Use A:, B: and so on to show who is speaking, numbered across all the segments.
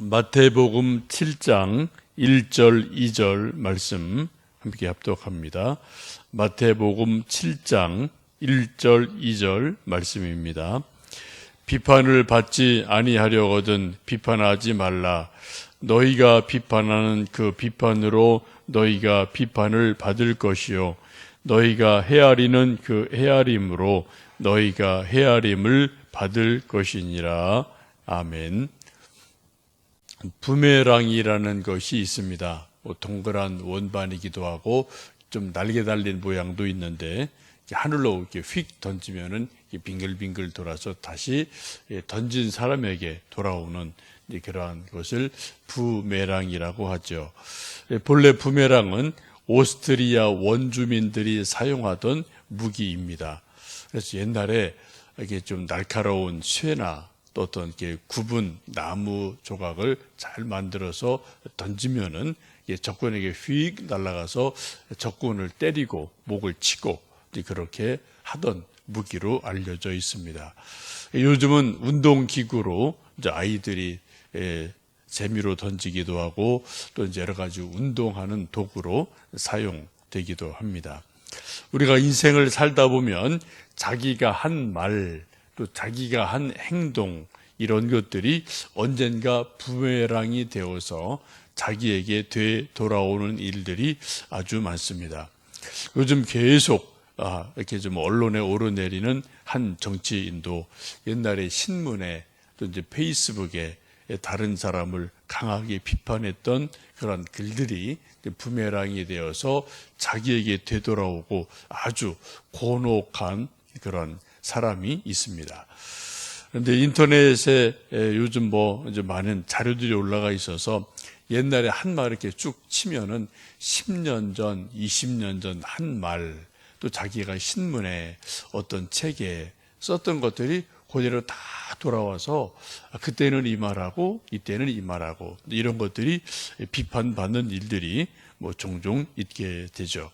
A: 마태복음 7장 1절 2절 말씀 함께 합독합니다. 마태복음 7장 1절 2절 말씀입니다. 비판을 받지 아니하려거든 비판하지 말라. 너희가 비판하는 그 비판으로 너희가 비판을 받을 것이요 너희가 헤아리는 그 헤아림으로 너희가 헤아림을 받을 것이니라. 아멘. 부메랑이라는 것이 있습니다. 동그란 원반이기도 하고 좀 날개 달린 모양도 있는데 하늘로 이렇게 휙 던지면은 빙글빙글 돌아서 다시 던진 사람에게 돌아오는 그러한 것을 부메랑이라고 하죠. 본래 부메랑은 오스트리아 원주민들이 사용하던 무기입니다. 그래서 옛날에 이게 좀 날카로운 쇠나 또 어떤 이렇게 굽은 나무 조각을 잘 만들어서 던지면은 적군에게 휙 날아가서 적군을 때리고 목을 치고 그렇게 하던 무기로 알려져 있습니다. 요즘은 운동기구로 이제 아이들이 재미로 던지기도 하고 또 이제 여러 가지 운동하는 도구로 사용되기도 합니다. 우리가 인생을 살다 보면 자기가 한 말, 또 자기가 한 행동, 이런 것들이 언젠가 부메랑이 되어서 자기에게 되돌아오는 일들이 아주 많습니다. 요즘 계속 이렇게 좀 언론에 오르내리는 한 정치인도 옛날에 신문에 또 이제 페이스북에 다른 사람을 강하게 비판했던 그런 글들이 부메랑이 되어서 자기에게 되돌아오고 아주 곤혹한 그런 사람이 있습니다. 그런데 인터넷에 요즘 이제 많은 자료들이 올라가 있어서 옛날에 한 말 이렇게 쭉 치면은 10년 전, 20년 전 한 말, 또 자기가 신문에 어떤 책에 썼던 것들이 그대로 다 돌아와서 그때는 이 말하고 이때는 이 말하고 이런 것들이 비판받는 일들이 종종 있게 되죠.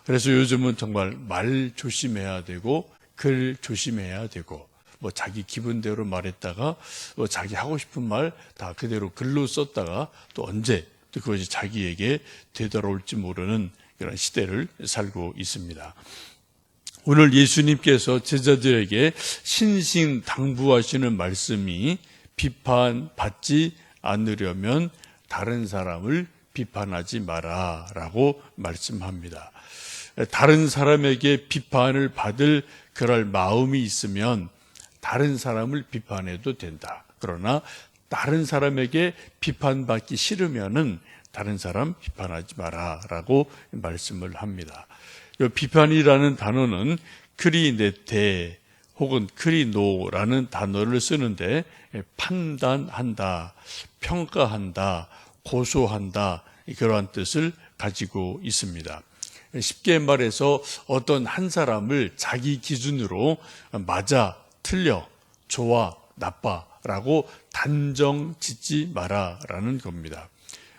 A: 그래서 요즘은 정말 말 조심해야 되고 글 조심해야 되고 자기 기분대로 말했다가 자기 하고 싶은 말 다 그대로 글로 썼다가 또 언제 또 그것이 자기에게 되돌아올지 모르는 그런 시대를 살고 있습니다. 오늘 예수님께서 제자들에게 신신당부하시는 말씀이 비판받지 않으려면 다른 사람을 비판하지 마라 라고 말씀합니다. 다른 사람에게 비판을 받을 그럴 마음이 있으면 다른 사람을 비판해도 된다. 그러나 다른 사람에게 비판받기 싫으면은 다른 사람 비판하지 마라 라고 말씀을 합니다. 이 비판이라는 단어는 크리네테 혹은 크리노라는 단어를 쓰는데 판단한다, 평가한다, 고소한다 그러한 뜻을 가지고 있습니다. 쉽게 말해서 어떤 한 사람을 자기 기준으로 맞아, 틀려, 좋아, 나빠라고 단정 짓지 마라라는 겁니다.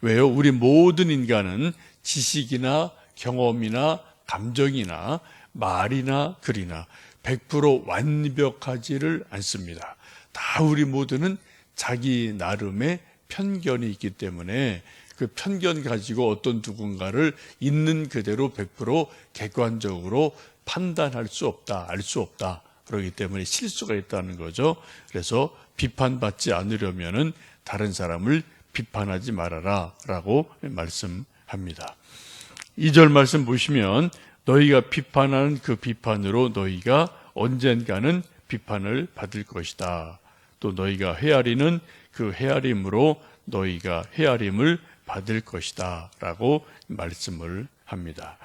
A: 왜요? 우리 모든 인간은 지식이나 경험이나 감정이나 말이나 글이나 100% 완벽하지를 않습니다. 다 우리 모두는 자기 나름의 편견이 있기 때문에 그 편견 가지고 어떤 누군가를 있는 그대로 100% 객관적으로 판단할 수 없다, 알 수 없다. 그렇기 때문에 실수가 있다는 거죠. 그래서 비판받지 않으려면은 다른 사람을 비판하지 말아라 라고 말씀합니다. 2절 말씀 보시면 너희가 비판하는 그 비판으로 너희가 언젠가는 비판을 받을 것이다. 또 너희가 헤아리는 그 헤아림으로 너희가 헤아림을 받을 것이다 라고 말씀을 합니다.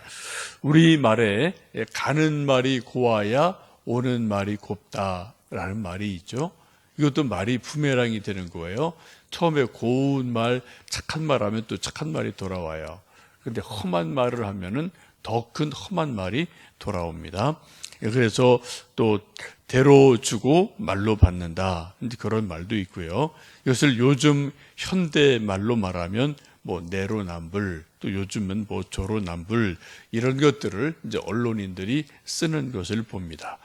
A: 우리말에 가는 말이 고와야 오는 말이 곱다라는 말이 있죠. 이것도 말이 부메랑이 되는 거예요. 처음에 고운 말, 착한 말 하면 또 착한 말이 돌아와요. 그런데 험한 말을 하면은 더 큰 험한 말이 돌아옵니다. 그래서 또 대로 주고 말로 받는다. 그런 말도 있고요. 이것을 요즘 현대 말로 말하면 내로남불, 또 요즘은 조로남불 이런 것들을 이제 언론인들이 쓰는 것을 봅니다.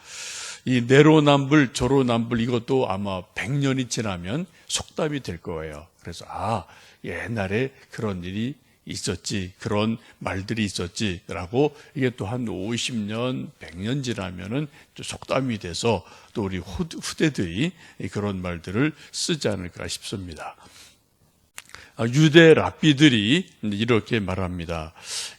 A: 이 내로남불, 저로남불 이것도 아마 100년이 지나면 속담이 될 거예요. 그래서 옛날에 그런 일이 있었지, 그런 말들이 있었지라고 이게 또 한 50년, 100년 지나면은 또 속담이 돼서 또 우리 후대들이 그런 말들을 쓰지 않을까 싶습니다. 유대 랍비들이 이렇게 말합니다.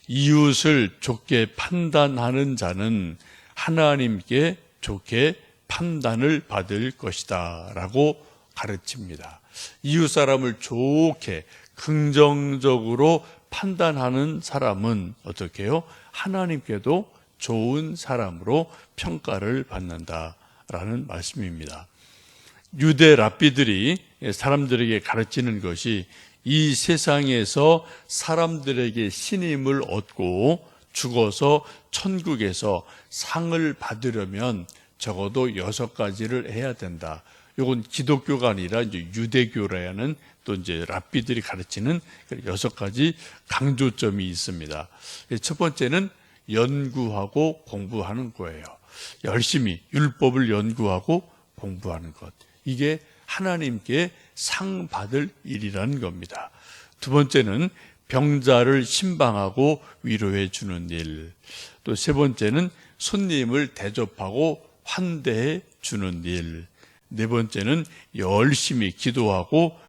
A: 이웃을 좋게 판단하는 자는 하나님께 좋게 판단을 받을 것이다 라고 가르칩니다. 이웃 사람을 좋게 긍정적으로 판단하는 사람은 어떻게 해요? 하나님께도 좋은 사람으로 평가를 받는다라는 말씀입니다. 유대 랍비들이 사람들에게 가르치는 것이 이 세상에서 사람들에게 신임을 얻고 죽어서 천국에서 상을 받으려면 적어도 6가지를 해야 된다. 이건 기독교가 아니라 이제 유대교라는 또 이제 랍비들이 가르치는 6가지 강조점이 있습니다. 첫 번째는 연구하고 공부하는 거예요. 열심히 율법을 연구하고 공부하는 것. 이게 하나님께 상 받을 일이라는 겁니다. 두 번째는 병자를 신방하고 위로해 주는 일. 또 세 번째는 손님을 대접하고 환대해 주는 일. 네 번째는 열심히 기도하고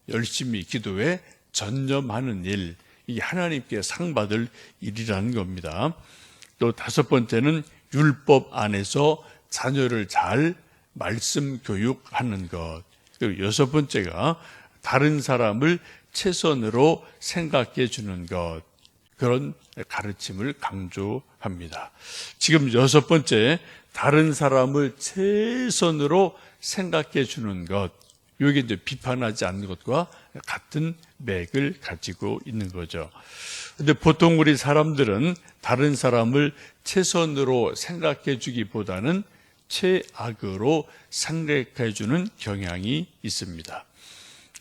A: 열심히 기도에 전념하는 일. 이게 하나님께 상 받을 일이라는 겁니다. 또 다섯 번째는 율법 안에서 자녀를 잘 말씀 교육하는 것. 그리고 여섯 번째가 다른 사람을 최선으로 생각해 주는 것. 그런 가르침을 강조합니다. 지금 여섯 번째, 다른 사람을 최선으로 생각해 주는 것. 이게 이제 비판하지 않는 것과 같은 맥을 가지고 있는 거죠. 근데 보통 우리 사람들은 다른 사람을 최선으로 생각해 주기보다는 최악으로 생각해 주는 경향이 있습니다.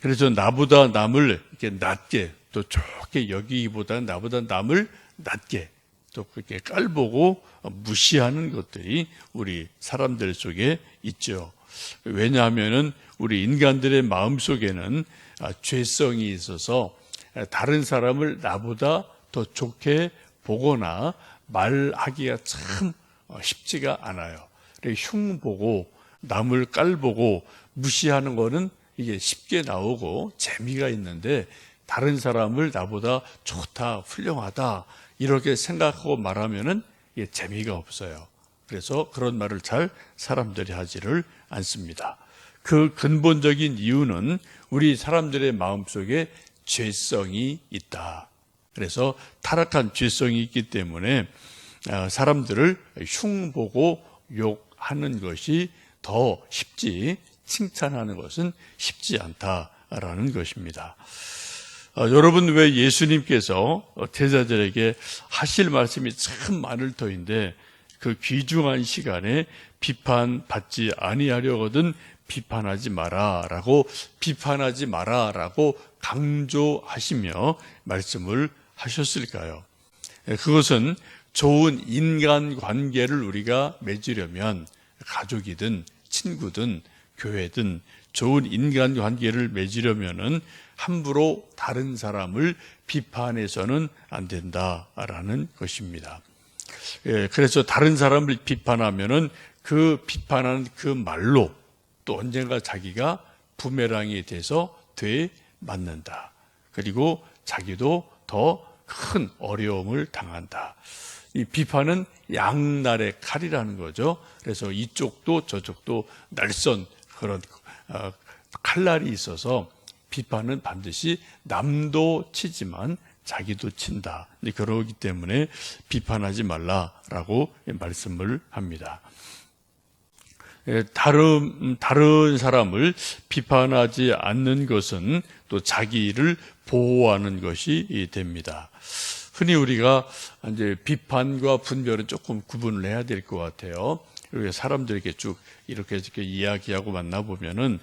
A: 그래서 나보다 남을 이렇게 낮게 또 좋게 여기기보다는 나보다 남을 낮게 또 그렇게 깔보고 무시하는 것들이 우리 사람들 속에 있죠. 왜냐하면은 우리 인간들의 마음 속에는 죄성이 있어서 다른 사람을 나보다 더 좋게 보거나 말하기가 참 쉽지가 않아요. 흉보고 남을 깔보고 무시하는 거는 이게 쉽게 나오고 재미가 있는데 다른 사람을 나보다 좋다, 훌륭하다 이렇게 생각하고 말하면은 이게 재미가 없어요. 그래서 그런 말을 잘 사람들이 하지를 않습니다. 그 근본적인 이유는 우리 사람들의 마음속에 죄성이 있다. 그래서 타락한 죄성이 있기 때문에 사람들을 흉보고 욕하는 것이 더 쉽지 칭찬하는 것은 쉽지 않다라는 것입니다. 여러분, 왜 예수님께서 제자들에게 하실 말씀이 참 많을 터인데 그 귀중한 시간에 비판받지 아니하려거든 비판하지 마라라고 강조하시며 말씀을 하셨을까요? 그것은 좋은 인간관계를 우리가 맺으려면 가족이든 친구든 교회든 좋은 인간관계를 맺으려면은 함부로 다른 사람을 비판해서는 안 된다라는 것입니다. 그래서 다른 사람을 비판하면은 그 비판하는 그 말로 또 언젠가 자기가 부메랑이 돼서 되맞는다. 그리고 자기도 더 큰 어려움을 당한다. 이 비판은 양날의 칼이라는 거죠. 그래서 이쪽도 저쪽도 날선 그런 칼날이 있어서 비판은 반드시 남도 치지만 자기도 친다. 그러기 때문에 비판하지 말라라고 말씀을 합니다. 다른 사람을 비판하지 않는 것은 또 자기를 보호하는 것이 됩니다. 흔히 우리가 이제 비판과 분별은 조금 구분을 해야 될 것 같아요. 사람들에게 쭉 이렇게 이야기하고 만나보면은,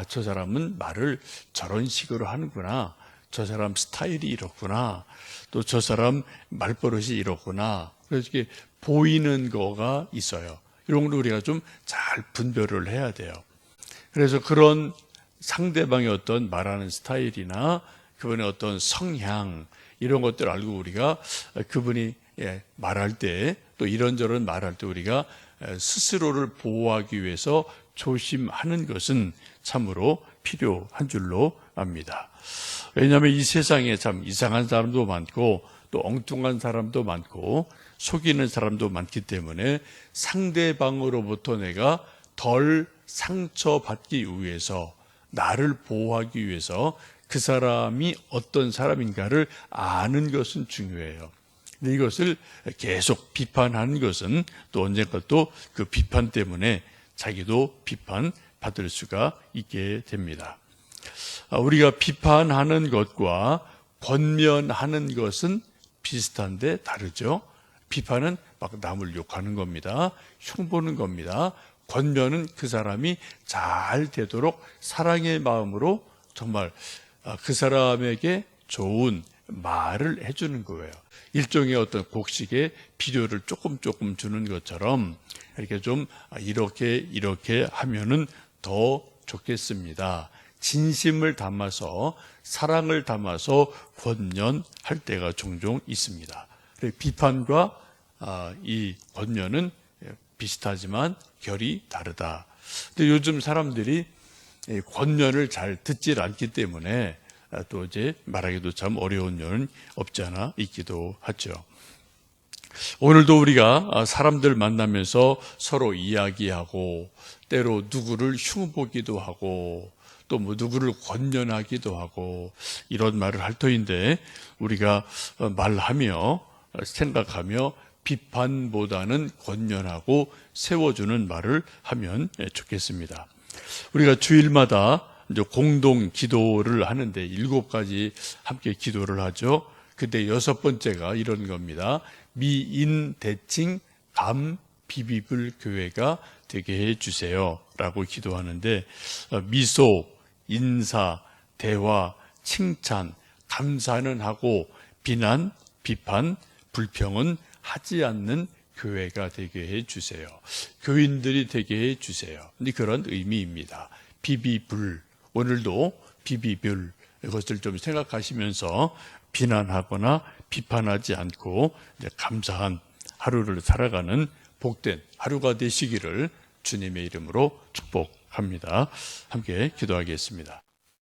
A: 저 사람은 말을 저런 식으로 하는구나. 저 사람 스타일이 이렇구나. 또 저 사람 말버릇이 이렇구나. 그래서 이렇게 보이는 거가 있어요. 이런 걸 우리가 좀 잘 분별을 해야 돼요. 그래서 그런 상대방의 어떤 말하는 스타일이나 그분의 어떤 성향 이런 것들 알고 우리가 그분이 말할 때 또 이런저런 말할 때 우리가 스스로를 보호하기 위해서 조심하는 것은 참으로 필요한 줄로 압니다. 왜냐하면 이 세상에 참 이상한 사람도 많고 또 엉뚱한 사람도 많고 속이는 사람도 많기 때문에 상대방으로부터 내가 덜 상처받기 위해서 나를 보호하기 위해서 그 사람이 어떤 사람인가를 아는 것은 중요해요. 근데 이것을 계속 비판하는 것은 또 언젠가 또 그 비판 때문에 자기도 비판받을 수가 있게 됩니다. 우리가 비판하는 것과 권면하는 것은 비슷한데 다르죠. 비판은 막 남을 욕하는 겁니다. 흉보는 겁니다. 권면은 그 사람이 잘 되도록 사랑의 마음으로 정말 그 사람에게 좋은 말을 해주는 거예요. 일종의 어떤 곡식에 비료를 조금 주는 것처럼 이렇게 좀 이렇게 하면은 더 좋겠습니다. 진심을 담아서 사랑을 담아서 권면할 때가 종종 있습니다. 비판과 이 권면은 비슷하지만 결이 다르다. 근데 요즘 사람들이 권면을 잘 듣질 않기 때문에 또 이제 말하기도 참 어려운 면은 없지 않아 있기도 하죠. 오늘도 우리가 사람들 만나면서 서로 이야기하고 때로 누구를 흉보기도 하고 또 뭐 누구를 권면하기도 하고 이런 말을 할 터인데 우리가 말하며 생각하며 비판보다는 권면하고 세워주는 말을 하면 좋겠습니다. 우리가 주일마다 이제 공동 기도를 하는데 7가지 함께 기도를 하죠. 근데 6번째가 이런 겁니다. 미인 대칭 감 비비불 교회가 되게 해주세요 라고 기도하는데 미소, 인사, 대화, 칭찬, 감사는 하고 비난, 비판, 불평은 하지 않는 교회가 되게 해주세요. 교인들이 되게 해주세요. 그런 의미입니다. 비비불, 오늘도 비비불 이것을 좀 생각하시면서 비난하거나 비판하지 않고 감사한 하루를 살아가는 복된 하루가 되시기를 주님의 이름으로 축복합니다. 함께 기도하겠습니다.